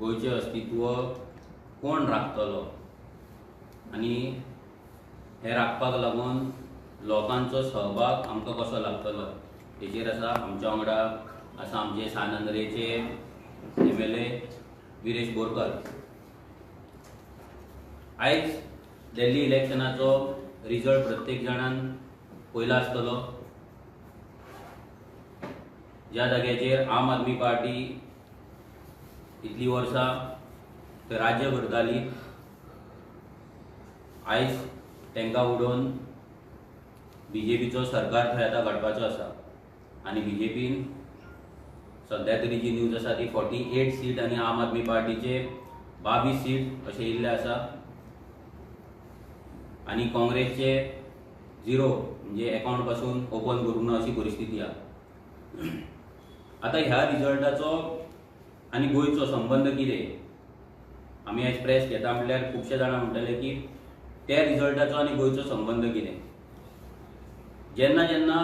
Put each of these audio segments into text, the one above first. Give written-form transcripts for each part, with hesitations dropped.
गोयचे अस्तित्व कोण राखतलो आणि हे राखपाक लागून लोकांचो सहभाग आमकां कसो लागतलो हेचेर आसा आमच्या वांगडा आसा आमचे सानंद्रेचे MLA विरेश बोरकर. आयज दिल्ली इलेक्शनाचो रिजल्ट प्रत्येक जाणान पयला आसतलो. ज्या जाग्याचेर आम आदमी पार्टी इतली वर्सां थंय राज्य करताली, आयज तांकां उडोवन BJPचो सरकार थंय आतां घडपाचो आसा आनी BJPन सद्या तरी जी न्यूज आसा ती 48 सीट आनी आम आदमी पार्टीचे 22 सीट अशें येयल्ले आसा आनी काँग्रेसचे 0 म्हणजे अकाउंट पासून ओपन करूंक ना अशी परिस्थिती आहा. आतां ह्या रिजल्टाचो आनी गोंयचो संबंध कितें? आमी आयज प्रेस घेता म्हटल्यार खुबशे जाणां म्हणटले की त्या रिजल्टाचो आनी गोंयचो संबंध कितें. जेन्ना जेन्ना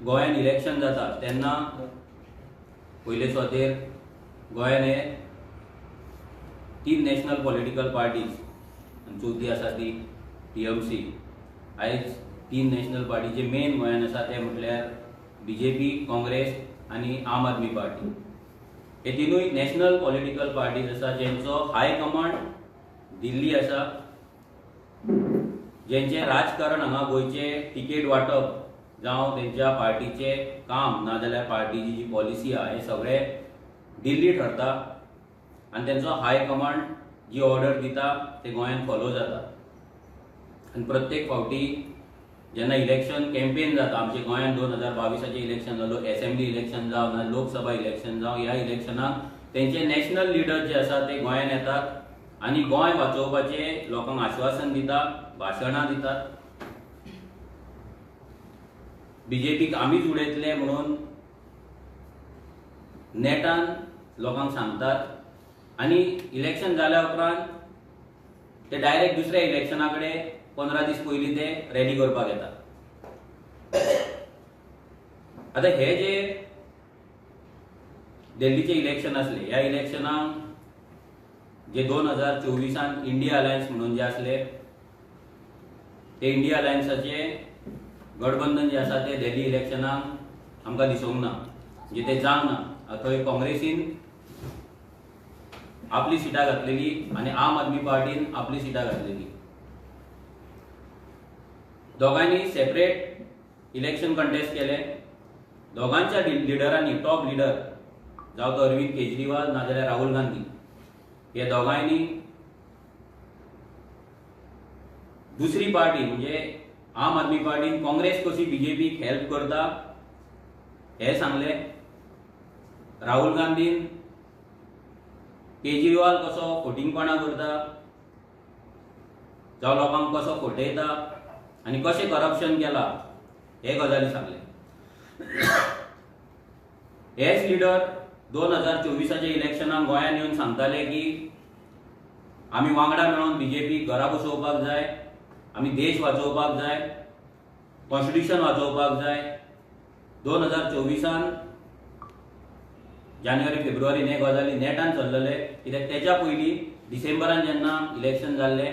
गोंयान इलेक्शन जाता तेन्ना पयले सुवातेर गोंयान हे 3 नॅशनल पॉलिटिकल पार्टीज आनी चवथी आसा ती TMC. आयज 3 नॅशनल पार्टीचे मेन गोंयान आसा ते म्हटल्यार BJP, काँग्रेस आनी आम आदमी पार्टी. हे तिनूय नॅशनल पॉलिटिकल पार्टीज आसा जेंचो हाय कमांड दिल्ली आसा, जेंचे राजकारण हांगा गोंयचे तिकेट वांटप जावं तेंच्या पार्टीचे काम नाजाल्यार पार्टीची जी पॉलिसी आहा हे सगळे दिल्ली ठरता आनी तेंचो हाय कमांड जी ऑर्डर दिता ते गोंयान फॉलो जाता. आनी प्रत्येक फावटी जेन्ना इलेक्शन कॅम्पेन जाता, आमचे गोंयान 2022 इलेक्शन जालो, असेंब्ली इलेक्शन जावं ना लोकसभा इलेक्शन जावं, ह्या इलेक्शनाक तेंचे नॅशनल लिडर जे आसा ते गोंयान येतात आनी गोंय वाचोवपाचे लोकांक आश्वासन दितात, भाशणां दितात. BJPक आमीच उडयतले म्हणून नेटान लोकांक सांगतात आनी इलेक्शन जाल्या उपरांत ते डायरेक्ट दुसऱ्या इलेक्शना कडेन 15 दीस पयलीं ते रेडी करपाक येतात. आतां हे जे दिल्लीचे इलेक्शन आसले, ह्या इलेक्शनाक जे 2024 इंडिया अलायन्स म्हणून जे आसले ते इंडिया अलायन्साचे गठबंधन जे आसा ते दिल्ली इलेक्शनाक आमकां दिसूंक ना, म्हणजे ते जावंक ना. थंय काँग्रेसीन आपली सिटां घातलेली आनी आम आदमी पार्टीन आपली सिटां घातलेली. दोगांनी सेपरेट इलेक्शन कंटेस्ट केले. दोगांच्या लिडरांनी, टॉप लिडर जावं तो अरविंद केजरीवाल नाजाल्यार राहुल गांधी, हे दोगांयनी दुसरी पार्टी म्हणजे आम आदमी पार्टीन काँग्रेस कशी BJPक हेल्प करता हे सांगले. राहुल गांधीन केजरीवाल कसो फोटिंगपणा करता जावं लोकांक कसो फटयता आनी कशें करप्शन केला हे गजाली सांगले. हेच लिडर 2024 इलेक्शनाक गोंयान येवन सांगताले की आमी वांगडा मेळोन BJPक घरा बसोवपाक जाय, आमी देश वाचोवपाक जाय, कॉन्स्टिट्यूशन वाचोवपाक जाय. 2024 जानेवारी फेब्रुवारीन हे गजाली नेटान चल्लले, कित्याक तेच्या पयलीं डिसेंबरान जेन्ना इलेक्शन जाल्ले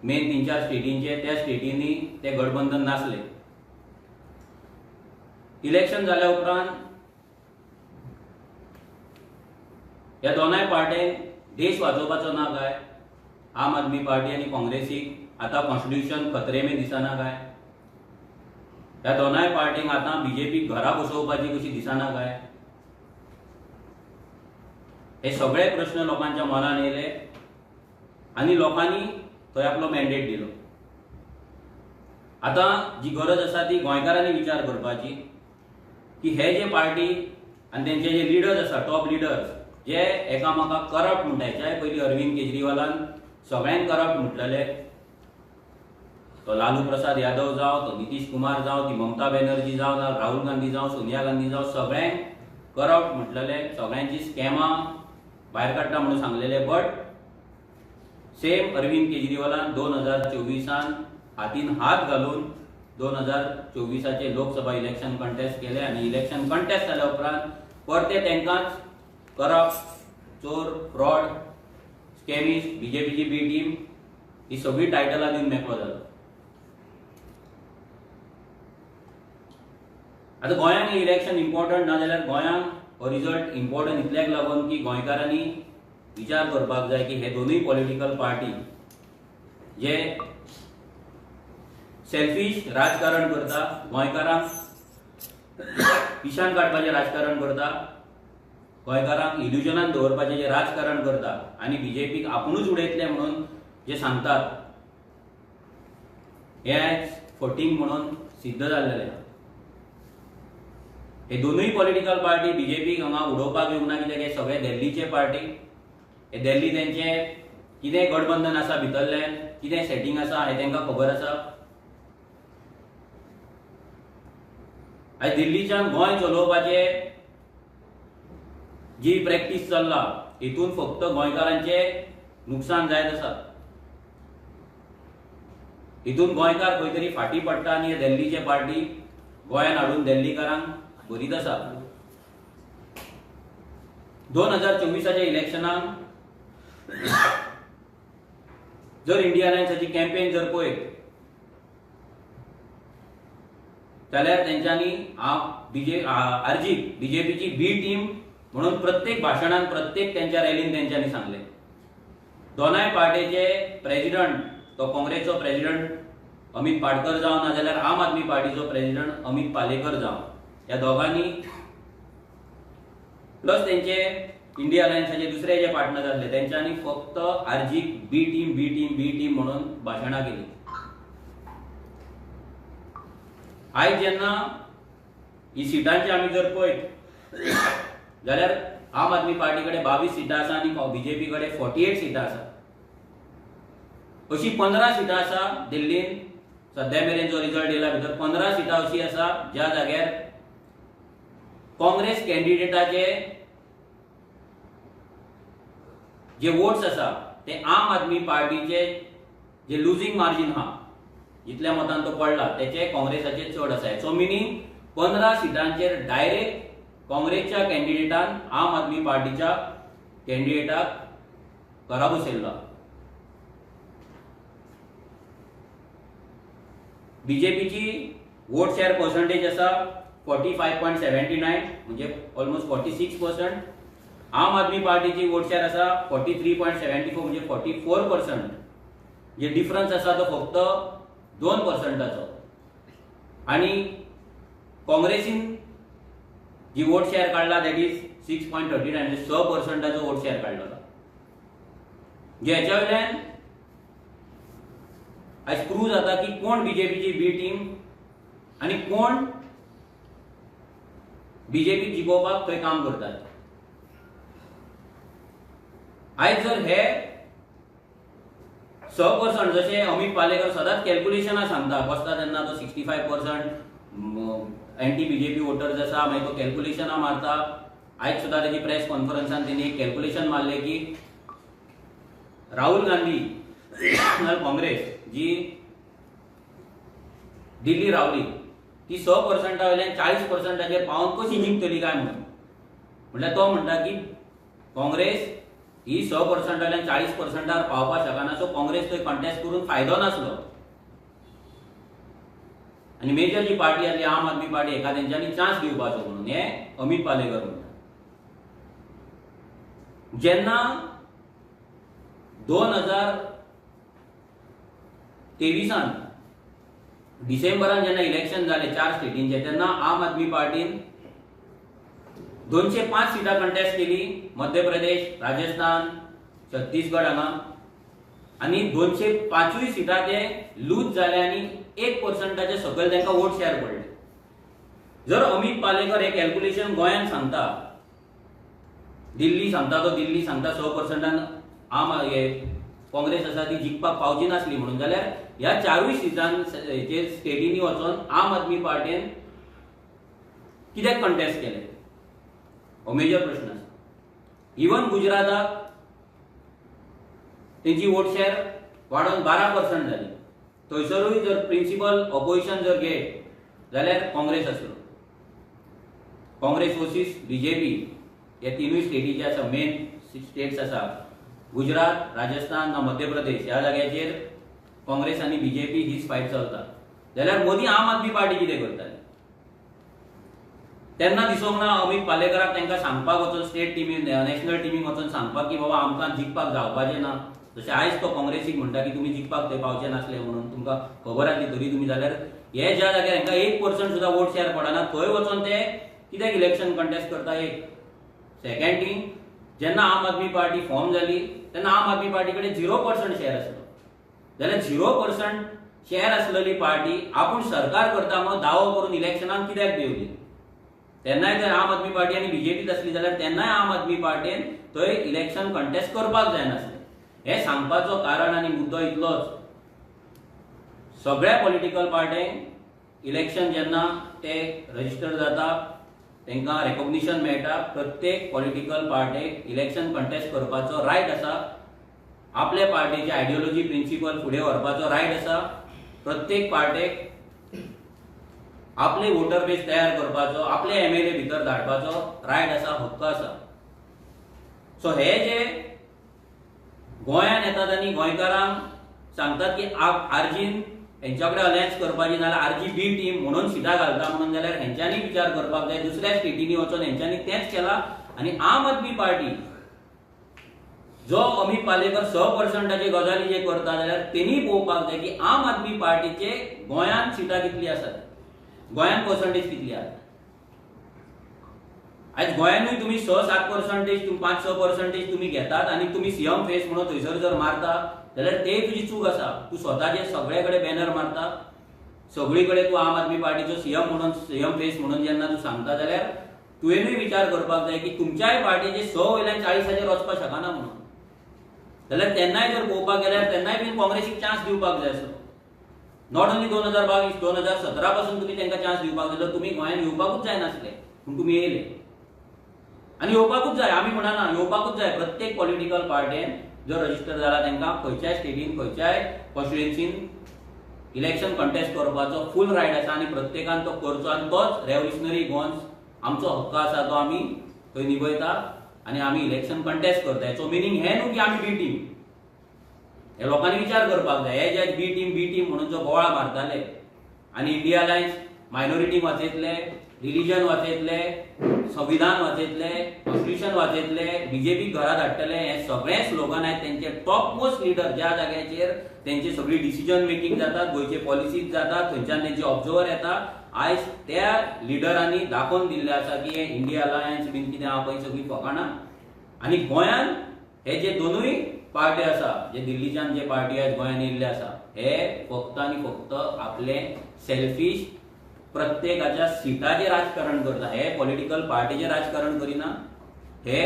मेन 3-4 स्टेटींचे, त्या स्टेटींनी ते गठबंधन नासले. इलेक्शन जाल्या उपरांत ह्या दोनाय पार्ट्यांक देश वाचोवपाचो ना काय? आम आदमी पार्टी आनी काँग्रेसीक आतां कॉन्स्टिट्यूशन खतरे में दिसना काय? ह्या दोनाय पार्टींक आतां BJPक घरा बसोवपाची कशी दिसना काय? हे सगळे प्रश्न लोकांच्या मनान येयले आनी लोकांनी थंय आपलो मॅन्डेट दिलो. आतां जी गरज आसा ती गोंयकारांनी विचार करपाची की हे जे पार्टी आनी तेंचे जे लिडर्स आसा, टॉप लिडर्स, जे एकामेकाक करप्ट म्हणटाय. पयलीं अरविंद केजरीवालान सगळ्यांक करप्ट म्हटलेले. तो लालू प्रसाद यादव जावं, तो नितीश कुमार जावं, ती ममता बॅनर्जी जावं, ना राहुल गांधी जावं, सोनिया गांधी जावं, सगळ्यांक करप्ट म्हटलेले, सगळ्यांची स्कॅमां भायर काडटा म्हणून सांगलेले. बट सेम अरविंद केजरीवालान 2024 हातीन हात घालून 2024 लोकसभा इलेक्शन कंटेस्ट केले आनी इलेक्शन कंटेस्ट जाल्या उपरांत परते तांकांच करप्ट, चोर, फ्रॉड, स्कॅमिस्ट, बीजेपीची बी टीम ही सगळी टायटलां दिवन मेकळो जालो. आता गोंयांत हे इलेक्शन इम्पॉर्टंट ना जाल्यार गोंयांत हो रिजल्ट इम्पॉर्टंट इतल्याक लागून की गोंयकारांनी विचार करपाक जाय की हे दोनूय पॉलिटिकल पार्टी जे सेल्फिश राजकारण करता, गोंयकारांक पिशान काडपाचें राजकारण करता, गोंयकारांक इल्युजनान दवरपाचें जे राजकारण करता आनी बीजेपीक आपुणूच उडयतले म्हणून जे सांगतात हे आयज फटींग म्हणून सिद्ध जाल्लेलें. हे दोनूय पॉलिटिकल पार्टी बीजेपीक हांगा उडोवपाक येवंक ना, कित्याक हे सगळे दिल्लीचे पार्टी. हे दिल्ली तेंचे कितें गठबंधन आसा भितरलें, कितें सेटिंग आसा हें तांकां खबर आसा. आयज दिल्लीच्यान गोंय चलोवपाचे जी प्रॅक्टीस चल्ला हितून फक्त गोंयकारांचे नुकसान जायत आसा. हितून गोंयकार खंय तरी फाटी पडटा आनी दिल्लीचे पार्टी गोंयांत हाडून दिल्लीकारांक भरीत आसा. 2024च्या इलेक्शनाक जर इंडिया अलायन्साची कॅम्पेन जर पळयत जाल्यार तेंच्यांनी बीजेपीची बी टीम म्हणून प्रत्येक भाशणांत प्रत्येक त्यांच्या रॅलीन तेंच्यांनी सांगले. दोनाय पार्टीचे प्रेसिडेंट तो काँग्रेसचो प्रेसिडेंट अमित पाटकर जावं ना जाल्यार आम आदमी पार्टीचो प्रेसिडेंट अमित पालेकर जावं, ह्या दोगांनी प्लस तेंचे इंडिया अलायन्साचे दुसरे जे पार्टनर आसले तेंच्यांनी फक्त आरजीक बी टीम म्हणून भाशणां केली. आयज जेन्ना ही सिटांची आमी जर पळयत जाल्यार आम आदमी पार्टी कडेन 22 सिटां आसा आनी बीजेपी कडेन 48 सिटां आसा. अशी 15 सिटां आसा दिल्लीन सद्या मेरेन जो रिजल्ट येयला भितर 15 सिटां अशी आसा ज्या जाग्यार काँग्रेस कॅन्डिडेटाचे जे वोट्स आसा ते आम आदमी पार्टीचे जे लुजींग मार्जिन आहा जितल्या मतान तो पडला तेचे काँग्रेसाचे चड आसा. सो मिनींग 15 सिटांचेर डायरेक्ट काँग्रेसच्या कॅन्डिडेटान आम आदमी पार्टीच्या कॅन्डिडेटाक घरा बसयल्लो. बीजेपीची वोट शेअर पर्सेंटेज आसा 45.79 म्हणजे ऑलमोस्ट 46%. आम आदमी पार्टीची वोट शेअर आसा 43.74 म्हणजे 44%. जे डिफरन्स आसा तो फक्त 2%. आणि काँग्रेसीन जी वोट शेअर काढला दॅट इज 6.39 म्हणजे 6% वोट शेअर काढला. जे हेच्या वयल्यान आयज प्रूव जाता की कोण बीजेपीची बी टीम आणि कोण बीजेपी जिखोवपाक खंय काम करतात. आयज जर हे 6% जशे अमित पालेकर सदांच कॅल्क्युलेशनां सांगता, बसता तेन्ना तो 65% एंटी बीजेपी वोटर्स आसा, मागीर तो कॅल्क्युलेशनां मारता. आयज सुद्दां तेजी प्रेस कॉन्फरन्सान तेणी एक कॅल्क्युलेशन मारले की राहुल गांधी काँग्रेस जी दिल्ली रावली ती 6% वयल्यान 40% पावन कशी जिंकतली काय म्हणून. म्हटल्यार तो म्हणटा की काँग्रेस ही 6% वयल्यान 40% पावपाक शकना. सो काँग्रेस थंय कॉन्टेस्ट करून फायदो नासलो. आणि मेजर जी पार्टी आसली आम आदमी पार्टी एका तेंच्यांनी चान्स दिवपाचो म्हणून हे अमित पालेकर म्हणटा. जेन्ना 2023 डिसेंबरान जेन्ना इलेक्शन जाले 4 स्टेटींचे तेन्ना आम आदमी पार्टीन 205 सिटां कंटेस्ट केली. मध्य प्रदेश, राजस्थान, छत्तीसगड हांगा. आणि 205 सिटां ते लूज जाले आणि 1% सकयल तांकां वोट शेअर पडले. जर अमित पालेकर हे कॅल्क्युलेशन गोंयांत सांगता, दिल्ली सांगता, तो दिल्ली सांगता 6% आम हे काँग्रेस आसा ती जिखपाक पावची नासली म्हणून, जाल्यार ह्या 4 सिटांचेर स्टेटींनी वचून आम आदमी पार्टीन कित्याक कंटेस्ट केले हो मेजर प्रश्न आसा. इवन गुजराताक तेंची वोट शेअर वाडोवन 12% जाली. थंयसरूय जर प्रिन्सिपल ऑपोजिशन जर घेत जाल्यार काँग्रेस आसलो. काँग्रेस वर्सीस बीजेपी हे तिनूय स्टेटीचे आसा, मेन स्टेट्स आसा, गुजरात, राजस्थान, मध्य प्रदेश, ह्या जाग्याचेर काँग्रेस आनी बीजेपी हीच फायट चलता. जाल्यार मोदी आम आदमी पार्टी कितें करताली? तेन्ना दिसोंक ना अमित पालेकराक तांकां सांगपाक वचून स्टेट टिमी नॅशनल टिमीक वचून सांगपाक की बाबा आमकां जिखपाक जावपाचें ना. जशें आयज तो काँग्रेसीक म्हणटा की तुमी जिखपाक थंय पावचे नासले म्हणून, तुमकां खबर आसली तरी तुमी, जाल्यार हे ज्या जाग्यार हांकां 1% सुद्दां वोट शेअर पडना थंय वचून ते कित्याक इलेक्शन कंटेस्ट करता? एक सेकंड थिंग, जेन्ना आम आदमी पार्टी फॉर्म जाली तेन्ना आम आदमी पार्टी कडेन 0% शेअर आसलो. जाल्यार 0% शेअर आसलेली पार्टी आपूण सरकार करता म्हणून दावो करून इलेक्शनाक कित्याक देवली? तेन्नाय जर आम आदमी पार्टी आनी बीजेपीच आसली जाल्यार तेन्नाय आम आदमी पार्टीन थंय इलेक्शन कंटेस्ट करपाक जायनासलें. हें सांगपाचो कारण आनी मुद्दो इतलोच, सगळ्या पॉलिटिकल पार्ट्यांक इलेक्शन जेन्ना ते रजिस्टर जाता तांकां रेकॉग्निशन मेळटा. प्रत्येक पॉलिटिकल पार्टीक इलेक्शन कंटेस्ट करपाचो रायट आसा. आपल्या पार्टीची आयडियोलॉजी प्रिन्सिपल फुडें व्हरपाचो रायट आसा. प्रत्येक पार्टीक आपले वोटर बेस तयार करपाचो, आपले MLA भितर धाडपाचो रायट आसा, हक्क आसा. सो हे जे गोंयान येतात आनी गोंयकारांक सांगतात की आरजीन हेंच्या कडेन अलायन्स करपाची नाल्यार RGB टीम म्हणून सिटां घालता म्हणून, जाल्यार हेंच्यांनी विचार करपाक जाय. दुसऱ्या स्टेटींनी वचून हेंच्यांनी तेंच केलां. आनी आम आदमी पार्टी जो अमित पालेकर 100%चे गजाली जे करता जाल्यार तेणी पळोवपाक जाय की आम आदमी पार्टीचे गोंयांत सिटां कितली आसात, गोंयांत पर्संटेज कितली आसा. आयज गोंयानूय तुमी 6-7%, 5-6% तुमी घेतात आनी तुमी सीएम फेस म्हणून थंयसर जर मारता जाल्यार ते तुजी चूक आसा. तूं स्वताचे सगळे कडेन बॅनर मारता, सगळी कडेन तूं आम आदमी पार्टीचो सीएम फेस म्हणून जेन्ना तूं सांगता जाल्यार तुवेंनूय विचार करपाक जाय की तुमच्याय पार्टीचे 100 वयल्यान 40 वचपाक शकना म्हणून. जाल्यार तेन्नाय जर पळोवपाक गेल्यार तेन्नाय बी काँग्रेसीक चान्स दिवपाक जाय आसलो. नॉट ओन्ली 2022, 2017 पासून तुमी तांकां चान्स दिवपाक जाय. तुमी गोंयांत येवपाकूच जाय नासले पूण तुमी येयले आनी येवपाकूच जाय. आमी म्हणना येवपाकूच जाय. प्रत्येक पॉलिटिकल पार्टीन जर रजिस्टर जाला तांकां खंयच्याय स्टेटीन खंयच्याय कॉन्स्टिट्युएन्सीन इलेक्शन कंटेस्ट करपाचो फूल रायट आसा आनी प्रत्येकान तो करचो. आनी तोच रेव्होल्युशनरी गोवन्स आमचो हक्क आसा, तो आमी थंय निभयता आनी आमी इलेक्शन कंटेस्ट करता. हेचो मिनींग हें न्हू की आमी बी टीम. हे लोकांनी विचार करपाक जाय. हे जे बी टीम म्हणून जो बोवाळ मारताले आनी इंडिया अलायन्स मायनॉरिटीक वाचयतले, रिलीजन वाचयतले, संविधान वाचयतले, कॉन्स्टिट्युशन वाचयतले, बीजेपीक घरा धाडटले, हे सगळे स्लोगन आहेत तेंचे. टॉप मोस्ट लिडर ज्या जाग्याचेर तेंची सगळी डिसिजन मेकिंग जातात, गोंयचे पॉलिसीज जातात, थंयच्यान तेंचे ऑब्जर्वर येतात, आयज त्या लिडरांनी दाखोवन दिल्लें आसा की हे इंडिया अलायन्स बीन कितें आहा पळय सगळीं फकाणां. आनी गोंयांत हे जे दोनूय पार्टी आसा, जे दिल्लीच्यान जे पार्टी आयज गोंयांत येयल्ले आसा, हे फक्त आनी फक्त आपले सेल्फीश प्रत्येकाच्या सिटाचेर राजकारण करता. हे पॉलिटिकल पार्टीचें राजकारण करिना, हे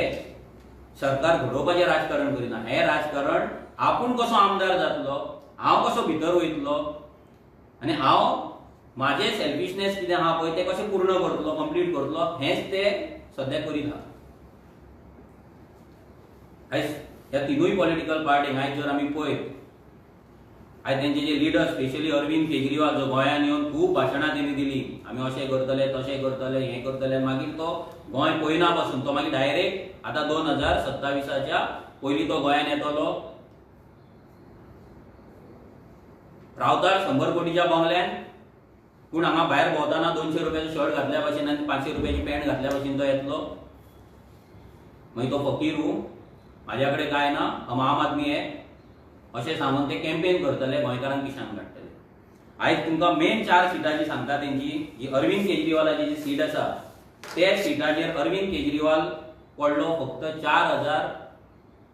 सरकार घडोवपाचें राजकारण करिना. हे राजकारण आपूण कसो आमदार जातलो, हांव कसो भितर वयतलो आनी हांव म्हाजे सेल्फिशनेस कितें आहा पळय ते कशें पूर्ण करतलो, कंप्लीट करतलो, हेंच ते सद्या करीत आहा. आयज ह्या तिनूय पॉलिटिकल पार्टींक आयज जर आमी पळयत, आयज तेंचे जे लिडर स्पेशली अरविंद केजरीवाल जो गोंयांत येवन खूब भाशणां तेणी दिली, आमी अशें करतले, तशें करतले, हें करतले, मागीर तो गोंय पळयना पासून तो मागीर डायरेक्ट आतां 2027च्या पयलीं तो गोंयांत येतलो, रावता 100 कोटीच्या बंगल्यान, पूण हांगा भायर भोंवताना 200 रुपयाचो शर्ट घातल्या भशेन आनी 500 रुपयाची पॅन्ट घातल्या भशेन तो येतलो. मागीर तो फकीर म्हाज्या कडेन कांय ना, हम आम आदमी हे अशें सांगून ते कॅम्पेन करतले, गोंयकारांक किशान काडटले. आयज तुमकां मेन 4 सिटांची सांगता तेंची जी अरविंद केजरीवालाची जी सीट आसा, ते सिटाचेर अरविंद केजरीवाल पडलो फक्त 4000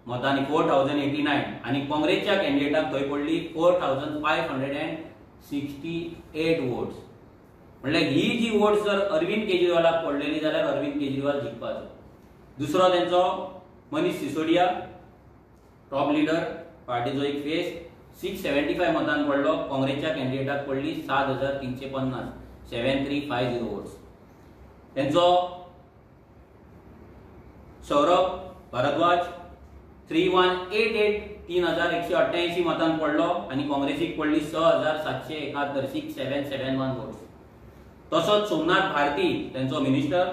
मतांनी, 4089, आनी काँग्रेसच्या कॅन्डिडेटाक थंय पडली 4568 वोट्स. म्हणल्यार ही जी वोट्स जर अरविंद केजरीवालाक पडलेली जाल्यार अरविंद केजरीवाल जिखपाचो. दुसरो तेंचो मनीष सिसोडिया, टॉप लिडर, पार्टीचो एक फेस, 675 मतांन पडलो. काँग्रेसच्या कॅन्डिडेटाक पडली 7350, 7350 वोट्स. तेंचो सौरभ भारद्वाज 3188, 3188 मतांन पडलो आनी काँग्रेसीक पडली 6771, 6771 वोट्स. तसोच सोमनाथ भारती तेंचो मिनिस्टर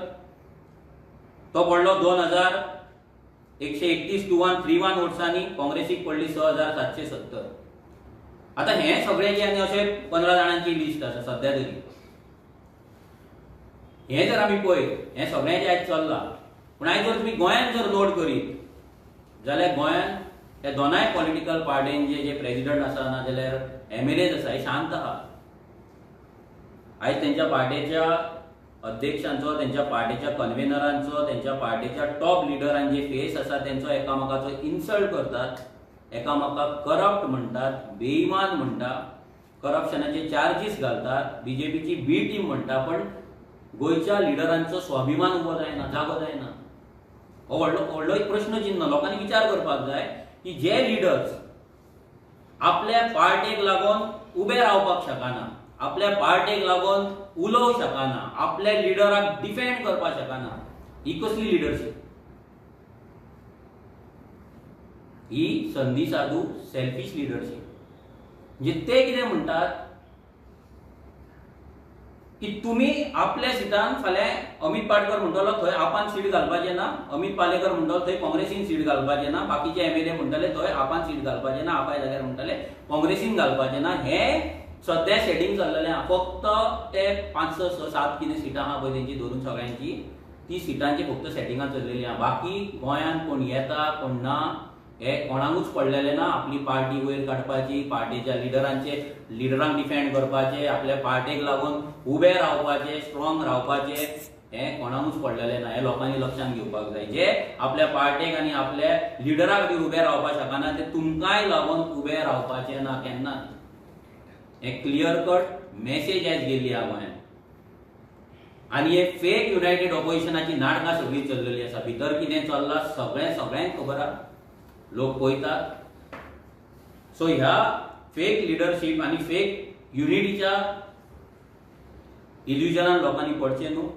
तो पडलो 2131 वोट्सांनी, काँग्रेसीक पडली 6770. आता हे सगळे जे आनी अशे 15 जाणांची लिस्ट आसा सध्या तरी. हे जर आमी पळयत, हे सगळें जे आयज चल्लां, पूण आयज जर तुमी गोंयांत जर नोट करीत जाल्यार गोंयांत हे दोनाय पॉलिटिकल पार्टींचे जे प्रेसिडेंट आसा नाजाल्यार MLAs आसा हे शांत आहा. आयज तेंच्या पार्टीच्या अध्यक्षांचो, तेंच्या पार्टीच्या कन्व्हेनरांचो, तेंच्या पार्टीच्या टॉप लिडरांचे फेस आसा तेंचो एकामेकाचो इन्सल्ट करतात, एकामेकाक करप्ट म्हणटात, बेईमान म्हणटात, करप्शनाचे चार्जीस घालतात, BJPची बी टीम म्हणटा. पण गोंयच्या लिडरांचो स्वाभिमान उबो जायना, जागो जायना. हो व्हडलो एक प्रश्न चिन्ह. लोकांनी विचार करपाक जाय की जे लिडर्स आपल्या पार्टेक लागून उबे रावपाक शकना, आपल्या पार्टेक लागून उलोवंक शकना, आपल्या लिडराक डिफेंड करपाक शकना, ही कसली लिडरशिप? ही संधी साधू सेल्फिश लिडरशिप. म्हणजे ते कितें म्हणटात की तुमी आपल्या सिटान फाल्यां अमित पाटकर म्हणटलो थंय आपान सीट घालपाचें ना, अमित पालेकर म्हणटलो थंय काँग्रेसीन सीट घालपाचें ना, बाकीचे MLA म्हणटले थंय आपान सीट घालपाचें ना, आपाय जाग्यार म्हणटले काँग्रेसीन घालपाचें ना. हे सध्या सेटिंग चल्लेलें आहा. फक्त ते 5, 6, 7 कितें सिटां आहा पळय तेंची धरून सगळ्यांची, ती सिटांची फक्त सेटिंगां चल्लेलीं आहा. बाकी गोंयांत कोण येता कोण ना हे कोणाकूच पडलेलें ना. आपली पार्टी वयर काडपाची, पार्टीच्या लिडरांक डिफेंड करपाचे, आपल्या पार्टेक लागून उबे रावपाचे, स्ट्रॉंग रावपाचे, हे कोणाकूच पडलेलें ना. हे लोकांनी लक्षांत घेवपाक जाय. जे आपल्या पार्टेक आनी आपल्या लिडराक बी उबे रावपाक शकना ते तुमकांय लागून उबे रावपाचे ना केन्ना. हे क्लियर कट मेसेज आयज गेल्ली आहा गोंयांत. आनी हे फेक युनायटेड ऑपोजिशनाची नाटकां सगळी चल्लेली आसा. भितर कितें चल्लां सगळ्यांक खबर आहा, लोक पळयतात. सो ह्या फेक लिडरशिप आनी फेक युनिटीच्या इल्युजनान लोकांनी पडचें न्हू.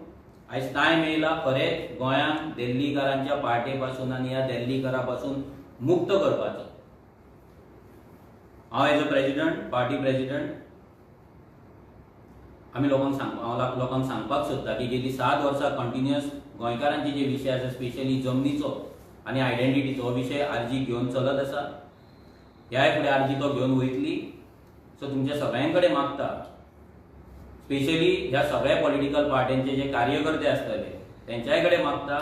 आयज टायम येयला खरेंच गोंयांत दिल्लीकारांच्या पार्टे पासून आनी ह्या दिल्लीकारा पासून मुक्त करपाचो. हांव as a president, party president, आमी लोकांक सांगपाक सोदता की गेली 7 वर्सां कंटिन्युअस गोंयकारांचे जे विशय आसा, स्पेशली जमनीचो आनी आयडेंटिटीचो विशय आरजी घेवन चलत आसा. ह्याय फुडें आरजी तो घेवन वयतली. सो तुमच्या सगळ्यां कडेन मागता, स्पेशली ह्या सगळ्या पॉलिटिकल पार्ट्यांचे जे कार्यकर्ते आसतले तेंच्याय कडेन मागता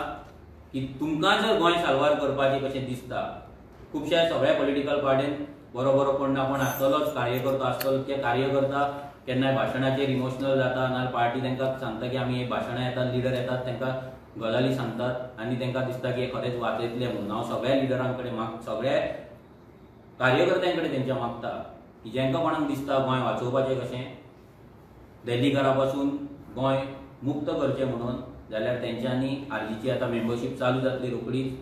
की तुमकां जर गोंय साल्वार करपाचें कशें दिसता, खुबश्या सगळ्या पॉलिटिकल पार्टीन बरो कोण ना कोण आसतलोच कार्यकर्तो आसतलो. ते कार्यकर्ता केन्नाय भाशणाचेर इमोशनल जाता, नाल्यार पार्टी तांकां सांगता की आमी भाशणां येतात, लिडर येतात, तांकां गजाली सांगतात आनी तांकां दिसता की खरेंच वाचयतले म्हणून. हांव सगळ्या लिडरां कडेन सगळ्या कार्यकर्त्यां कडेन तेंच्या मागता की जेंकां कोणाक दिसता गोंय वाचोवपाचें कशें, दिल्लीकारा पासून गोंय मुक्त करचें म्हणून, जाल्यार तेंच्यांनी आरजीची आतां मेंबरशीप चालू जातली रोखडीच.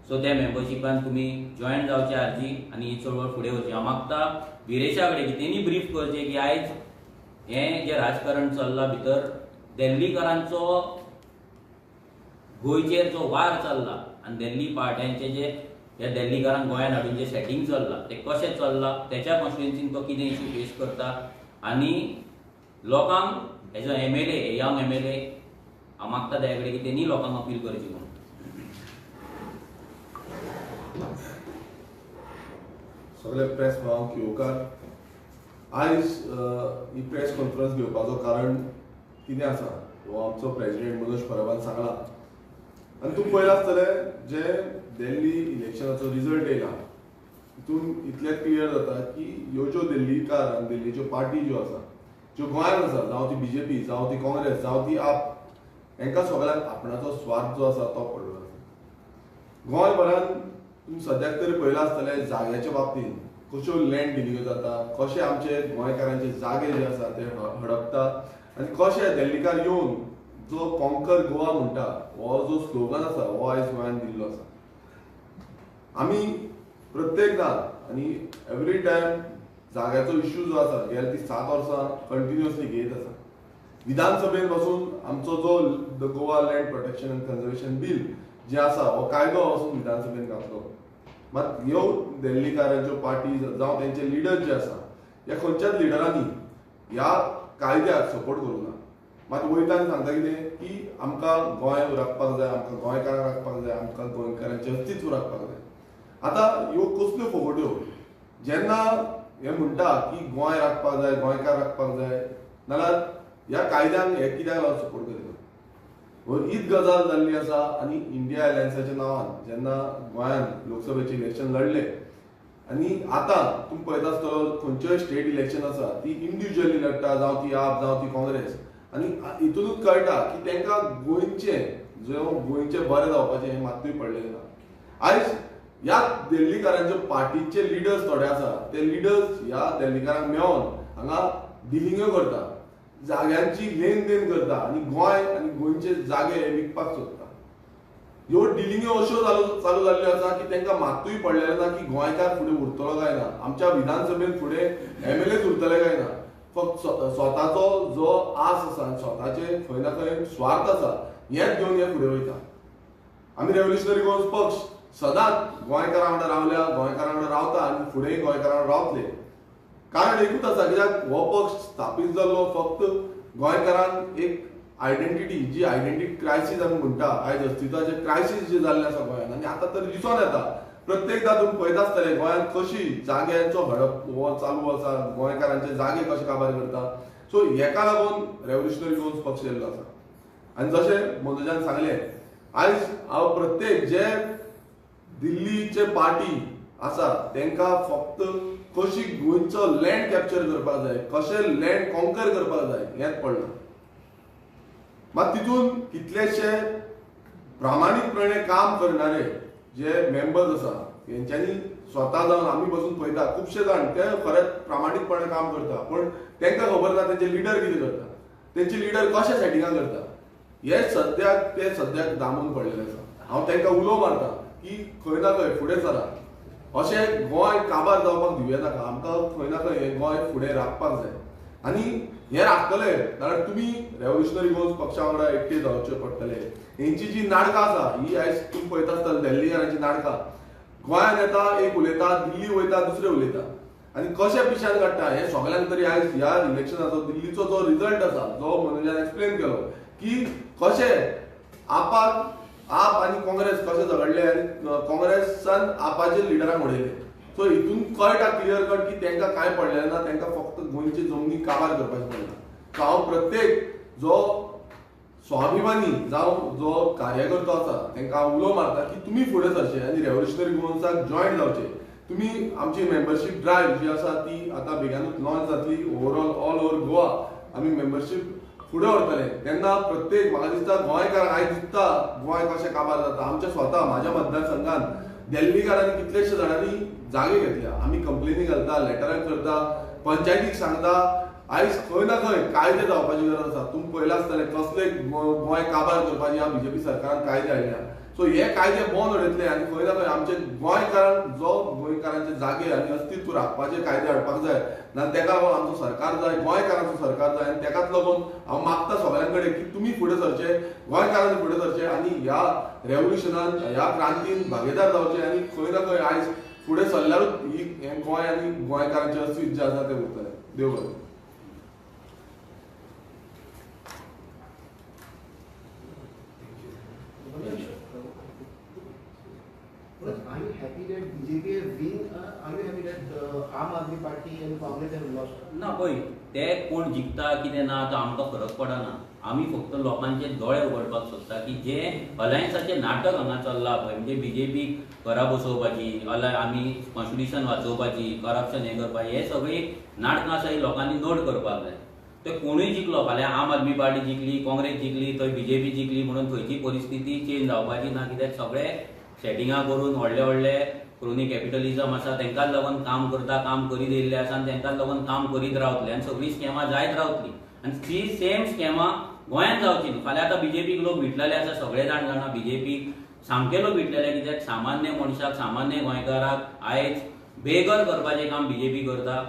सो त्या मेंबरशिपान तुमी जॉयन जावचे आरजी आनी ही चळवळ फुडें वचची. हांव मागता विरेशा कडेन की तेणी ब्रीफ करचें की आयज हें जें राजकारण चल्लां भितर दिल्लीकारांचो गोंयचेर जो वार चल्ला आनी दिल्ली पार्ट्यांचे जे ह्या दिल्लीकारांक गोंयांत हाडून जे सेटिंग चल्लां तें कशें चल्लां, तेच्या कॉन्स्टिट्युएन्सीन तो कितें इश्यू फेस करता आनी लोकांक as a MLA, young MLA, हांव मागता त्या कडेन की तेणी लोकांक अपील करची म्हणून. सगळे प्रेस भावांक येवकार, आयज ही प्रेस कॉन्फरन्स घेवपाचो कारण कितें आसा हो आमचो प्रेसिडेंट मनोज परबान सांगला. आनी तूं पळयलां आसतलें जे दिल्ली इलेक्शनाचो रिजल्ट येयला तितून इतलेंच क्लियर जाता की ह्यो ज्यो दिल्लीकार आनी दिल्लीच्यो पार्टी ज्यो आसा, ज्यो गोंयांत आसा, जावं ती BJP, जावं ती काँग्रेस, जावं ती आप, हांकां सगळ्यांक आपणाचो स्वार्थ जो आसा तो पडलो आसा. गोंयभरांत तुमी सद्याक तरी पळयलां आसतलें जाग्याच्या बाबतींत कश्यो लँड डिलिव्हरी जाता, कशे आमचे गोंयकारांचे जागे जे आसा ते हडपता आनी कशे दिल्लीकार येवन जो कॉन्कर गोवा म्हणटा हो जो स्लोगन आसा हो आयज गोंयांत दिल्लो आसा. आमी प्रत्येकदा आनी एवरी टायम जाग्याचो इश्यू जो आसा गेल्या ती 7 वर्सां कंटिन्युअसली घेत आसा. विधानसभेन वचून आमचो जो the Goa land protection and conservation bill जे आसा हो कायदो वचून विधानसभेन घातलो. मात ह्यो दिल्लीकारांच्यो पार्टी जावं तेंचे लिडर जे आसा ह्या खंयच्याच लिडरांनी ह्या कायद्याक सपोर्ट करूंक ना. मात वयता आनी सांगता कितें की आमकां गोंय राखपाक जाय, आमकां गोंयकारांक राखपाक जाय, आमकां गोंयकारांचें अस्तित्व राखपाक जाय. आतां ह्यो कसल्यो फोगोट्यो जेन्ना हे म्हणटा की गोंय राखपाक जाय, गोंयकार राखपाक जाय, नाल्यार ह्या कायद्यांक हे कित्याक लागून सपोर्ट करिना. हीच गजाल जाल्ली आसा. आनी इंडिया अलायन्साच्या नांवान जेन्ना गोंयांत लोकसभेचें इलेक्शन लढलें आनी आतां तुमी पळयता आसतलो खंयच्योय स्टेट इलेक्शन आसा ती इंडिव्हिज्युअली लढटा, जावं ती आप जावं ती काँग्रेस. आनी हितूनच कळटा की तांकां गोंयचें बरें जावपाचें हें मात्तूय पडलेलें ना. आयज ह्या दिल्लीकारांच्या पार्टीचे लिडर्स थोडे आसा, ते लिडर्स ह्या दिल्लीकारांक मेळोन हांगा डिलिंग्यो करता, जाग्यांची लेन देन करता आनी गोंय आनी गोंयचे जागे विकपाक सोदता. ह्यो डिलिंग्यो अश्यो चालू जाल्ल्यो आसा की तांकां मात्तूय पडलेलें ना की गोंयकार फुडें उरतलो काय ना, आमच्या विधानसभेन फुडें एमएलएच उरतले काय ना. फक्त स्वताचो जो आस आसा, स्वताचे खंय ना खंय स्वार्थ आसा, हेंच घेवन हे फुडें वयता. आमी रेव्होल्युशनरी गोंस पक्ष सदांच गोंयकारां वांगडा रावल्या, गोंयकारां वांगडा रावता आनी फुडेंय गोंयकारां वांगडा रावतले. कारण एकूच आसा, कित्याक हो पक्ष स्थापीत जाल्लो फक्त गोंयकारांक एक आयडेंटिटी, जी आयडेंटिटी क्रायसीस आमी म्हणटा, आयज अस्तित्वाचे क्रायसीस जे जाल्ले आसा गोंयांत, आनी आतां तर दिसून येता प्रत्येकदां तुमी पळयता आसतले गोंयांत कशी जाग्यांचो हडप हो चालू आसा, गोंयकारांचे जागे कशे काबार करता. सो हेका लागून रेव्होल्युशनरी गोंस पक्ष येयल्लो आसा. आनी जशें मनोजान सांगलें, आयज हांव प्रत्येक जे दिल्लीचे पार्टी आसा तांकां फक्त कशी गोंयचो लँड कॅप्चर करपाक जाय, कशें लँड कॉन्कर करपाक जाय हेंच पडलां. मात तितून कितलेशे प्रामाणीकपणे काम करणारे जे मेंबर्स आसा तेंच्यांनी स्वता जावन आमी बसून पळयता, खुबशे जाण ते खरेंच प्रामाणीकपणे काम करता, पण तांकां खबर ना तेंचे लिडर कितें करता, तेंचे लिडर कशे सेटिंगां करता. हे सद्याक दामून पडलेले आसा. हांव तांकां उलो मारता की खंय ना खंय फुडें सरा, अशें गोंय काबार जावपाक दिवया नाका. आमकां खंय ना खंय हें गोंय फुडें राखपाक जाय आनी हें राखतले जाल्यार तुमी रेव्होल्युशनरी गोंस पक्षा वांगडा एकटे जावचे पडटले. हेंची जी नाटकां आसा ही आयज तुमी पळयता आसतले दिल्लीकारांची नाटकां. गोंयांत येता एक उलयता, दिल्ली वयता दुसरें उलयता आनी कशें पिशान काडटा हें सगळ्यांक तरी आयज ह्या इलेक्शनाचो दिल्लीचो जो रिजल्ट आसा, जो मनोजान एक्सप्लेन केलो की कशें आप आनी काँग्रेस कशें झगडले आनी काँग्रेसान आपाच्या लिडरांक उडयले. सो हितून कळटा क्लियर कट की तांकां कांय पडलेलें ना, तांकां फक्त गोंयची जमनी काबार करपाचें पडलां. सो हांव प्रत्येक जो स्वाभिमानी जावं जो कार्यकर्तो आसा तांकां हांव उलो मारता की तुमी फुडें सरचे आनी रेव्होल्युशनरी गोंसाक जॉयन जावचे. तुमी आमची मेंबरशीप ड्रायव्ह जी आसा ती आतां बेगानूच लॉन्च जातली. ओवरऑल ऑल ओव्हर गोवा आमी मेंबरशीप फुडें व्हरतले. तेन्ना प्रत्येक म्हाका दिसता गोंयकारांक आयज दिसता गोंय कशें काबार जाता. आमच्या स्वता म्हाज्या मतदारसंघांत दिल्लीकारांनी कितलेशे जाणांनी जागे घेतल्या. आमी कंप्लेनी घालता, लेटरां करता, पंचायतीक सांगता. आयज खंय ना खंय कायदे जावपाची गरज आसा. तुमी पळयलां आसतलें कसले गोंय काबार करपाचे ह्या बीजेपी सरकारान कायदे हाडल्या. सो हे कायदे बंद उडयतले आनी खंय ना खंय आमचे गोंयकारांक जो गोंयकारांचे जागे आनी अस्तित्व राखपाचे कायदे हाडपाक जाय ना, ताका लागून आमचो सरकार जाय, गोंयकारांचो सरकार जाय. आनी ताकाच लागून हांव मागता सगळ्यां कडेन की तुमी फुडें सरचे, गोंयकारांनी फुडें सरचे आनी ह्या रेव्होल्युशनान ह्या क्रांतीन भागीदार जावचे आनी खंय ना खंय आयज फुडें सरल्यारूच ही हें गोंय आनी गोंयकारांचें अस्तित्व जें आसा तें उरतलें. देव बरें. Are you happy that BJP has win? Are you happy that Aam Aadmi Party and Congress have lost? ना पळय, ते कोण जिखता कितें ना तो आमकां फरक पडना. आमी फक्त लोकांचे दोळे उगडपाक सोदता की जे अलायन्साचे नाटक हांगा चल्ला पळय, म्हणजे बीजेपीक घरा बसोवपाची, आमी कॉन्स्टिट्युशन वाचोवपाची, करप्शन हें करपाचें, हे सगळी नाटकां आसा ही लोकांनी नोट करपाक जाय. ते कोणूय जिखलो, फाल्यां आम आदमी पार्टी जिखली, काँग्रेस जिखली, थंय बीजेपी जिखली म्हणून थंयची परिस्थिती चेंज जावपाची ना. कित्याक सगळे सेटिंगां करून व्हडले क्रोनी कॅपिटलिझम आसा तांकांच लागून काम करता, काम करीत येयल्ले आसा आनी तांकांच लागून काम करीत रावतले आनी सगळीं स्कॅमां जायत रावतलीं. आनी ती सेम स्कॅमां गोंयांत जावची न्हू. फाल्यां आतां बीजेपीक लोक भिटलेले आसा, सगळे जाण जाणा बीजेपीक सामके लोक भिटलेले. कित्याक सामान्य मनशाक, सामान्य गोंयकाराक आयज बेघर करपाचें काम बीजेपी करता.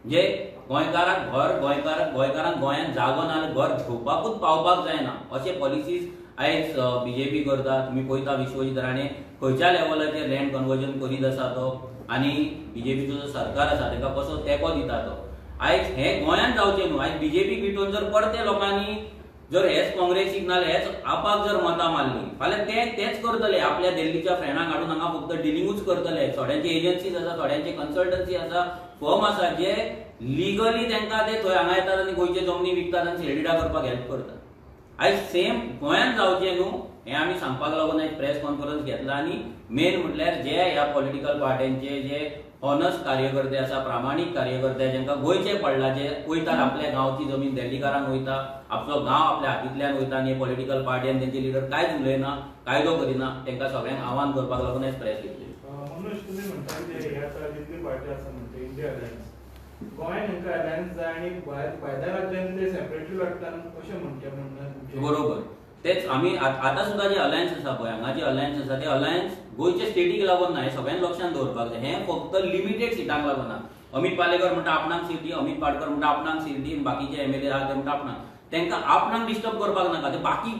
जे गोंयकाराक गोंयकारांक गोंयांत जागो ना जाल्यार घर घेवपाकूच पावपाक जायना अशे पॉलिसीज आयज बीजेपी करता. तुमी पळयता विश्वजीत राणे खंयच्या लेवलाचेर लँड कन्वर्जन करीत आसा तो आनी बीजेपीचो जो सरकार आसा ताका कसो तेंको दिता तो. आयज हें गोंयांत जावचें न्हू. आयज बीजेपी भिटून जर परते लोकांनी जर हेच काँग्रेसीक नाल्यार हेच आपाक जर मतां मारली फाल्यां तेच करतले, आपल्या दिल्लीच्या फ्रेंडांक हाडून हांगा फक्त डिलिंगूच करतले. थोड्यांचे एजन्सीज आसा, थोड्यांचे कन्सल्टन्सी आसा, फर्म आसा जे लिगली तांकां ते थंय हांगा येतात आनी गोंयचे जमनी विकतात आनी सेल्डिडा करपाक हेल्प करतात. आयज सेम गोंयांत जावचें न्हू हें आमी सांगपाक लागून आयज प्रेस कॉन्फरन्स घेतला. आनी मेन म्हटल्यार जे ह्या पॉलिटिकल पार्ट्यांचे जे हॉनस्ट कार्यकर्ते आसा, प्रामाणीक कार्यकर्ते जांकां गोंयचे पडला, जे वयतात आपल्या गांवची जमीन दिल्लीकारांक वयता, आपलो गांव आपल्या हातींतल्यान वयता आनी पॉलिटिकल पार्टी आनी तेंचे लिडर कांयच उलयना, कायदो करिना, तांकां सगळ्यांक आव्हान करपाक लागून आयज प्रेस घेतली. मनोज, तुम्ही म्हणता की ह्या जितली पार्टी आसा म्हणजे इंडिया अलायन्स, गोंयांत हांकां अलायन्स जाय आनी भायल्या राज्यांत ते सेपरेटली लढटात अशें म्हणटा. बरोबर, तेच आमी आतां सुद्दां जे अलायन्स आसा पळय, हांगा जे अलायन्स आसा ते अलायन्स गोंयच्या स्टेटीक लागून ना, हें सगळ्यांनी लक्षांत दवरपाक जाय. हें फक्त लिमिटेड सिटांक लागून ना. अमित पालेकर म्हणटा आपणाक सीट दी, अमित पाडकर म्हणटा आपणाक सीट दी, बाकीचे एमएलए आहा ते म्हणटा आपणाक. तांकां आपणाक डिस्टर्ब करपाक नाका. ते बाकी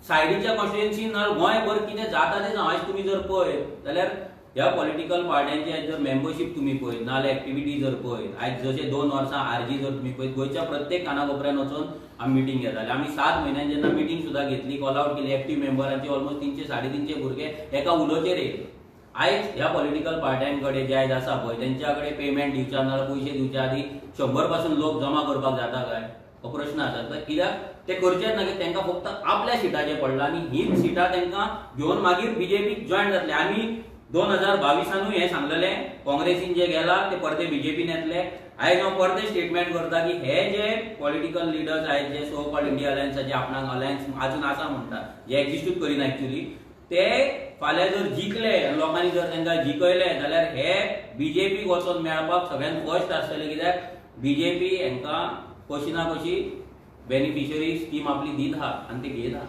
सायडीच्या कॉन्स्टिट्युएन्सीन गोंयभर कितें जाता तें आयज तुमी जर पळयत जाल्यार ह्या पॉलिटिकल पार्ट्यांचे जर मेंबरशीप तुम्ही पळयत नाल्यार एक्टिविटी जर पळयत, आयज जशे 2 वर्सां आरजी जर तुम्ही पळयत, गोंयच्या प्रत्येक कानाकोपऱ्यान वचून आमी मिटींग घेताले. आमी 7 म्हयन्यान जेन्ना मिटींग सुद्दां घेतली, कॉल आउट केली, एक्टिव्ह मेंबरांचे ऑलमोस्ट 300-350 भुरगे एका उलोचेर येयले. आयज ह्या पॉलिटिकल पार्ट्यांकडे जे आयज आसा पळय तेंच्याकडे पेमेंट दिवच्या नाल्यार पयशे दिवच्या आदी 100 पासून लोक जमा करपाक जाता काय? हो प्रश्न आसा. तर कित्याक ते करचेच ना, की तांकां फक्त आपल्या सिटाचेर पडला आनी हीच सिटां तांकां घेवन मागीर बीजेपीक जॉयन जातले. आमी 2022 हे सांगलेले काँग्रेसीन जे गेला ते परते बीजेपीन येतले. आयज हांव परते स्टेटमेंट करता की हे जे पॉलिटिकल लिडर्स आयज जे सो कॉल्ड इंडिया अलायन्साचे आपणाक अलायन्स अजून आसा म्हणटा, जे एक्झिस्टूच करिना एक्चुअली, ते फाल्यां जर जिखले लोकांनी जर तांकां जिखयले जाल्यार हे बीजेपीक वचून मेळपाक सगळ्यांत फर्स्ट आसतले. कित्याक बीजेपी हांकां कशी ना कशी बेनिफिशरी स्कीम आपली दीत आहा आनी ते घेत आहा.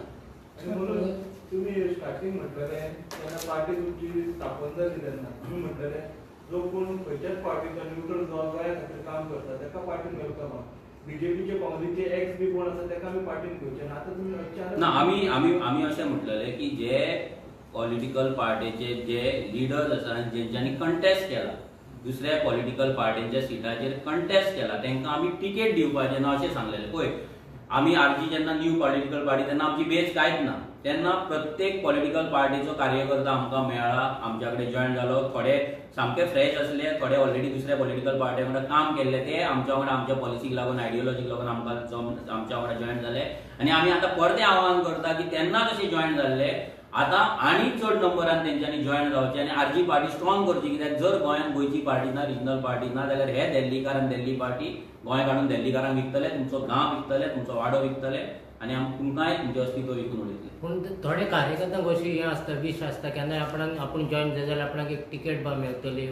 म्हणून तुम्ही स्टार्टिंग म्हटलेले तेन्ना पार्टी तुमची स्थापन जाली तेन्ना तुम्ही म्हटलेले जो कोण खंयच्याच पार्टीचो न्यूट्रल जो गोंया खातीर काम करता ताका पार्टीन वेलकम आहा. बीजेपीचे काँग्रेसीचे एक्स बी कोण आसा ताका आमी पार्टीन घेवचे ना. आतां तुमी अचानक ना, आमी अशें म्हटलेले की जे पॉलिटिकल पार्टीचे जे लिडर्स आसा जेंच्यांनी कंटेस्ट केला, दुसऱ्या पॉलिटिकल पार्टींच्या सिटाचेर कंटेस्ट केला, तांकां आमी टिकेट दिवपाचें ना अशें सांगलेलें. पळय, आमी आरजी जेन्ना न्यू पॉलिटिकल पार्टी तेन्ना आमची बेस कांयच ना. तेन्ना प्रत्येक पॉलिटिकल पार्टीचो कार्यकर्ता आमकां मेळ्ळा, आमच्या कडेन जॉयन जालो. थोडे सामके फ्रेश असले, थोडे ऑलरेडी दुसऱ्या पॉलिटिकल पार्टी वांगडा काम केल्ले, ते आमच्या वांगडा आमच्या पॉलिसीक लागून आयडियोलॉजीक लागून आमकां आमच्या वांगडा जॉयन जाले. आनी आमी आतां परते आव्हान करता की तेन्ना जशे जॉयन जाल्ले आतां आनी चड नंबरान तेंच्यांनी जॉयन जावचें आनी आरजी पार्टी स्ट्रॉंग करची. कित्याक जर गोंयांत गोंयची पार्टी ना, रिजनल पार्टी ना, जाल्यार हे दिल्लीकार आनी दिल्ली पार्टी गोंय काडून दिल्लीकारांक विकतले, तुमचो गांव विकतले, तुमचो वाडो विकतले आनी तुमकांय तुमचें अस्तित्व विकून उडयतले. पूण थोडे कार्यकर्त्यांक अशी हें आसता, विश आसता केन्नाय आपूण जॉयन जाय जाल्यार आपणाक एक टिकेट बा मेळटली,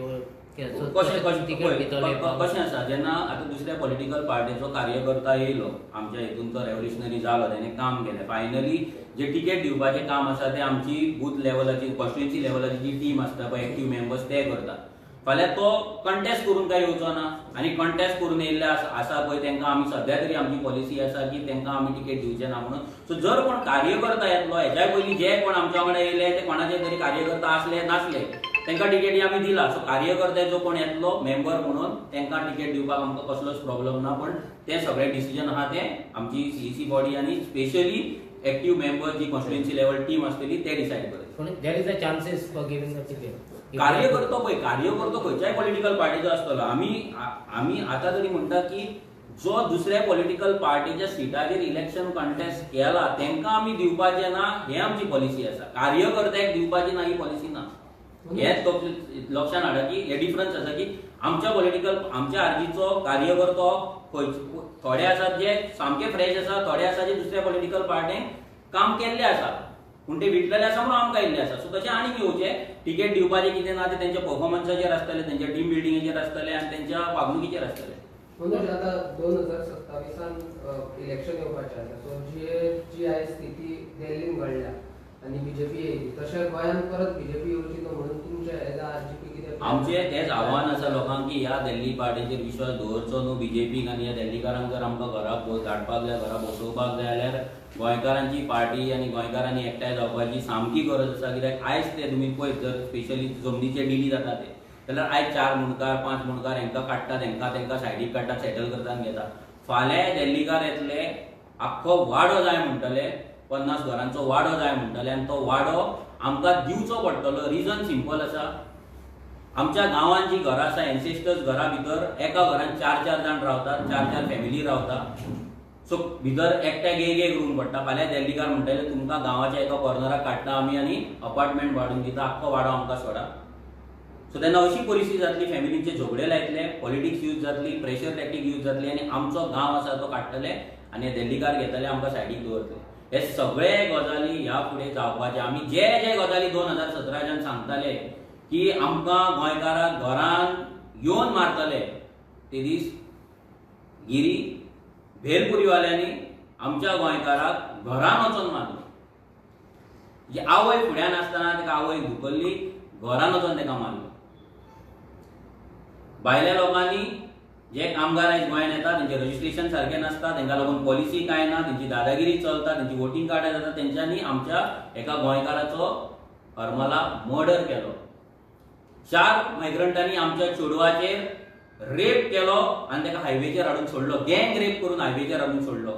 कशें आसा, जेन्ना आतां दुसऱ्या पॉलिटिकल पार्टीचो कार्यकर्ता येयलो, आमच्या हितूनचो रेव्होल्युशनरी जालो, तेणें काम केलें, फायनली जे टिकेट दिवपाचें काम आसा तें आमची बूथ लेवलाची कॉन्स्टिट्युएन्सी लेवलाची जी टीम आसता पळय, एक्टिव्ह मेंबर्स ते करतात. फाल्यां तो कंटेस्ट करून काय येवचो ना आनी कंटेस्ट करून येयल्ले आसा पळय तांकां आमी सद्या तरी आमची पॉलिसी आसा की तांकां आमी टिकेट दिवचे ना म्हणून. सो जर कोण कार्यकर्ता येतलो, हेच्या पयलीं जे कोण आमच्या वांगडा येयले ते कोणाचे तरी कार्यकर्ता आसले नासले, तांकां टिकेटी आमी दिला. सो कार्यकर्ते जो कोण येतलो मेंबर म्हणून तांकां टिकेट दिवपाक आमकां कसलोच प्रॉब्लेम ना. पण ते सगळे डिसिजन आहा ते आमची सीईसी बॉडी आनी स्पेशली एक्टिव्ह मेंबर जी कॉन्स्टिट्युएन्सी लेवल टीम आसतली ते डिसायड करतले. पूण there is a chances for giving the ticket. कार्यकर्तो खंयच्याय पॉलिटिकल पार्टीचो आसतलो. आमी आतां तरी म्हणटा की जो दुसऱ्या पॉलिटिकल पार्टीच्या सिटाचेर इलेक्शन कंटेस्ट केला तांकां आमी दिवपाचें ना, हे आमची पॉलिसी आसा. कार्यकर्त्याक दिवपाची ना ही पॉलिसी ना. हेच लक्षात हाडा की हे डिफरन्स आसा की आमच्या आरजीचो कार्यकर्तो थोडे आसात जे सामके फ्रेश आसा, थोडे आसा जे दुसऱ्या पॉलिटिकल पार्टीन काम केल्ले आसा पूण ते विटलेले आसा म्हणून आमकां येयल्ले आसा. सो तशें आनीक येवचे. टिकेट दिवपाचें कितें ना तें तेंच्या परफॉर्मन्साचेर आसतलें, तेंच्या टीम बिल्डिंगेचेर आसतलें आनी तेंच्या वागणुकीचेर आसतलें. मनोज, आता 2027 इलेक्शन येवपाचें आसा. सो जी आयज स्थिती दिल्लीन घडल्या आनी बीजेपी येयली, तशें गोंयांत परत बीजेपी येवची न्हू म्हणून तुमचें एज अ आरजीपी कितें आमचें तेच आव्हान आसा लोकांक की ह्या दिल्ली पार्टीचेर विश्वास दवरचो न्हू बीजेपीक. आनी ह्या दिल्लीकारांक जर आमकां घरा धाडपाक जाय, घरा बसोवपाक जाय जाल्यार गोंयकारांची पार्टी आनी गोंयकारांनी एकठांय जावपाची सामकी गरज आसा. कित्याक आयज ते तुमी पळयत जर स्पेशली जमनीचे डिली जाता ते जाल्यार आयज 4 मुणकार 5 मुणकार हांकां काडटात, तांकां सायडीक काडटात, सेटल करतात आनी घेतात. फाल्यां दिल्लीकार येतले आख्खो वाडो जाय म्हणटले, 50 घरांचो वाडो जाय म्हणटले आनी तो वाडो आमकां दिवचो पडटलो. रिजन सिंपल आसा, आमच्या गांवांत जी घरां आसा एन्सेस्टर्स घरा भितर एका घरांत 4-4 जाण रावतात, 4-4 फॅमिली रावतात. सो भितर एकट्याक एक रूम पडटा. फाल्यां दिल्लीकार म्हणटले तुमकां गांवाच्या एका कॉर्नराक काडटा आमी आनी अपार्टमेंट वाडून दिता, आख्खो वाडो आमकां सोडा. सो तेन्ना अशी परिस्थिती जातली, फॅमिलींचे झगडे लायतले, पॉलिटिक्स यूज जातली, प्रेशर टॅक्टीक यूज जातली आनी आमचो गांव आसा तो काडटले आनी दिल्लीकार घेतले आमकां सायडीक दवरतले. हे सगळे गजाली ह्या फुडें जावपाचे. आमी जे जे गजाली 2017च्यान सांगताले की आमकां गोंयकाराक घरान येवन मारतले, ते दीस गिरी भेलपुरीवाल्यांनी आमच्या गोंयकाराक घरान वचून मारलो. जी आवय फुड्यान आसतना ताका आवय धुकल्ली, घरान वचून ताका मारलो. भायल्या लोकांनी जे कामगार आयज गोंयांत येतात तेंचे रजिस्ट्रेशन सारकें नासता, तांकां लागून पॉलिसी कांय ना, तेंची दादागिरी चलता, तेंची वोटींग कार्डां जाता, तेंच्यांनी आमच्या एका गोंयकाराचो हरमला मर्डर केलो. 4 मायग्रंटांनी आमच्या चेडवाचेर रेप केलो आनी ताका हायवेचेर हाडून सोडलो, गँग रेप करून हायवेचेर हाडून सोडलो.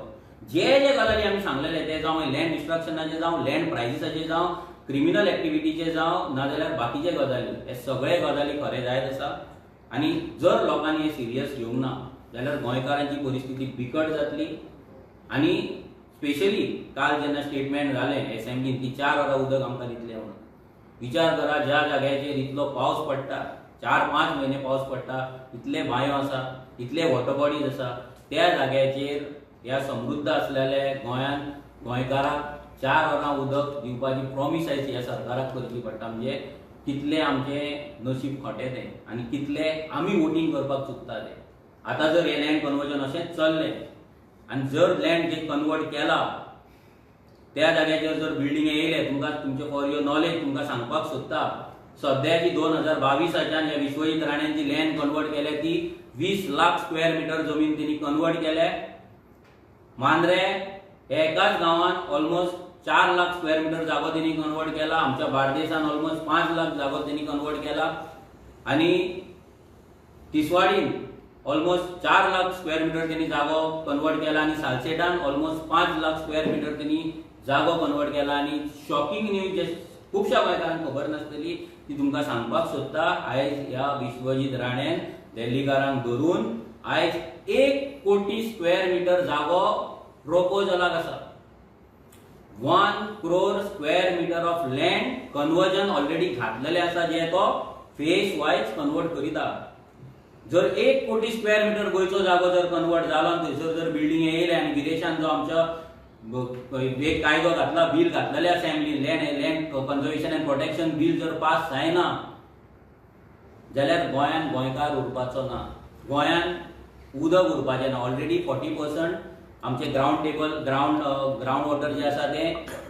जे जे गजाली आमी सांगलेले ते जावं लँड डिस्ट्रक्शनाचे जावं लँड प्रायसिसाचे जावं क्रिमिनल एक्टिविटीचे जावं नाजाल्यार बाकीचे गजाली, हे सगळे गजाली खरे जायत आसा. आनी जर लोकांनी हे सिरियस घेवंक ना जाल्यार गोंयकारांची परिस्थिती बिकट जातली. आनी स्पेशली काल जेन्ना स्टेटमेंट जालें एसेंब्लीन की 4 वरां उदक आमकां दितलें म्हणून, विचार करा ज्या जाग्याचेर इतलो पावस पडटा, 4-5 म्हयने पावस पडटा, इतले बांयो आसा, इतले वॉटर बॉडीज आसा, त्या जाग्याचेर ह्या समृद्ध आसलेल्या गोंयांत गोंयकाराक 4 वरां उदक दिवपाची प्रॉमिस आयची ह्या सरकाराक करची पडटा. म्हणजे कितले आमचे नशीब खोटे ते आनी कितले आमी वोटींग करपाक चुकता ते. आतां जर हे लँड कन्वर्जन अशेंच चल्लें आनी जर लँड जे कन्वर्ट केला त्या जाग्याचेर जर बिल्डिंगे येयले, तुमकां तुमचे फॉर युअर नॉलेज तुमकां सांगपाक सोदता, सद्याची 2022च्यान ह्या विश्वजीत राणेंची लँड कन्वर्ट केल्या ती 20 लाख स्क्वेअर मिटर जमीन त्यांनी कन्वर्ट केल्या. मांद्रे हे एकाच गांवांत ऑलमोस्ट 4 लाख स्क्वेअर मिटर जागो त्यांनी कन्वर्ट केला. आमच्या बार्देसान ऑलमोस्ट 5 लाख जागो त्यांनी कन्वर्ट केला. आणि तिसवाडीन ऑलमोस्ट 4 लाख स्क्वेअर मिटर त्यांनी जागो कन्वर्ट केला आणि सालसेटान ऑलमोस्ट 5 लाख स्क्वेअर मिटर त्यांनी जागो कन्वर्ट केला. आणि शॉकिंग न्यूज जे खुबशा गोंयकारांक खबर नासतली ती तुमकां सांगपाक सोदता. आयज ह्या विश्वजीत राणेन दिल्लीकारांक धरून आयज 1 कोटी स्क्वेअर मिटर जागो प्रोपोजलाक आसा. 1 crore square metre of land conversion already घातलेले आसा, जे तो फेस वायज कन्वर्ट करीता. जर 1 कोटी स्क्वेअर मिटर गोंयचो जागो जर कन्वर्ट जालो आनी थंयसर जर बिल्डिंग येयले आनी गिरेशान जो आमच्या एक कायदो घातला, बील घातलेले assembly land conservation end protection bill जर पास जायना जाल्यार गोंयान गोंयकार उरपाचो ना, गोंयान उदक उरपाचें ना. ऑलरेडी 40% आमचे ग्राउंड वॉटर जे आसा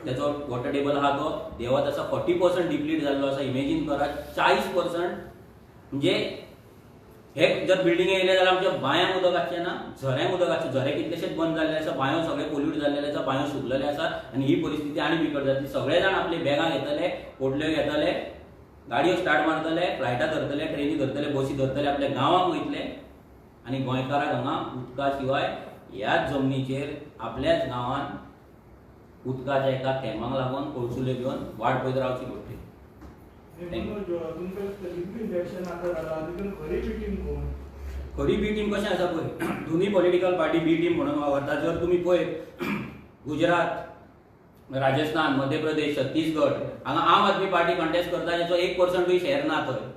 तेचो वॉटर टेबल आहा तो देंवत आसा. 40% डिप्लीट जाल्लो आसा. इमेजीन करा 40%. म्हणजे हे जर बिल्डिंगे येयले जाल्यार आमच्या बांयांक उदक आसचें ना, झऱ्यांक उदक आसचें. झरे कितलेशेच बंद जाल्ले आसा, बांयो सगळे पोल्यूट जाल्ले आसा, बांयो सुकलेले आसा आनी ही परिस्थिती आनी बिकट जातली. सगळे जाण आपले बॅगां घेतले, पोटल्यो घेतले, गाडयो स्टार्ट मारतले, फ्लायटां धरतले, ट्रेनी धरतले, बसी धरतले, आपल्या गांवांक वयतले आनी गोंयकाराक हांगा उदका शिवाय ह्याच जमनीचेर आपल्याच गांवांत उदकाच्या एका थेंबाक लागून कळसुल्यो घेवन वाट पळयत रावची पडटली. खरी बी टीम कशें आसा पळय, दोनूय पॉलिटिकल पार्टी बी टीम म्हणून वावरता. जर तुमी पळयत गुजरात, राजस्थान, मध्य प्रदेश, छत्तीसगड हांगा आम आदमी पार्टी कंटेस्ट करता जेचो 1% शेअर ना थंय,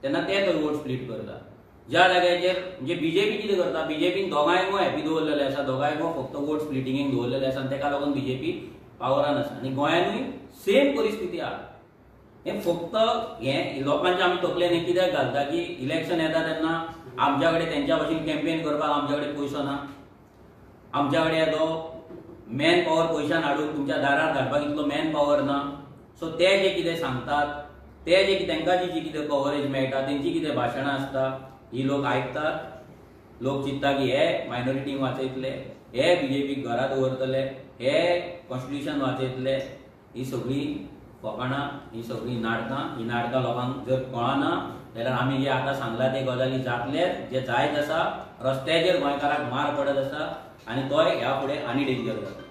तेन्ना ते थंय वोट स्प्लीट करता. ज्या जाग्याचेर म्हणजे बीजेपी कितें करता, बीजेपीन दोगांयक हॅपी दवरलेले आसा, दोगांयक फक्त वोट स्प्लिटिंगेक दवरलेले आसा आनी तेका लागून बीजेपी पावरान आसा. आनी गोंयानूय सेम परिस्थिती आहा. हे फक्त हे लोकांचे आमी तकलेन हे कित्याक घालता की इलेक्शन येता तेन्ना आमच्या कडेन तेंच्या भशेन कॅम्पेन करपाक आमच्या कडेन पयसो ना, आमच्या कडेन तो मॅन पॉवर पयशान हाडून तुमच्या दारार घालपाक इतलो मॅन पॉवर ना. सो ते जे कितें सांगतात, ते जे तेंकां जी कितें कवरेज मेळटा, तेंची कितें भाशणां आसता, ही लोक आयकतात. लोक चिंतता की हे मायनॉरिटींक वाचयतले, हे बीजेपीक घरा दवरतले, हे कॉन्स्टिट्यूशन वाचयतले. ही सगळी फकाणां, ही सगळी नाटकां. ही नाटकां लोकांक जर कळना जाल्यार आमी जे आतां सांगला ते गजाली जातले जे जायत आसा. रस्त्याचेर गोंयकाराक मार पडत आसा, आनी तोय ह्या फुडें आनी डेंजर जाता.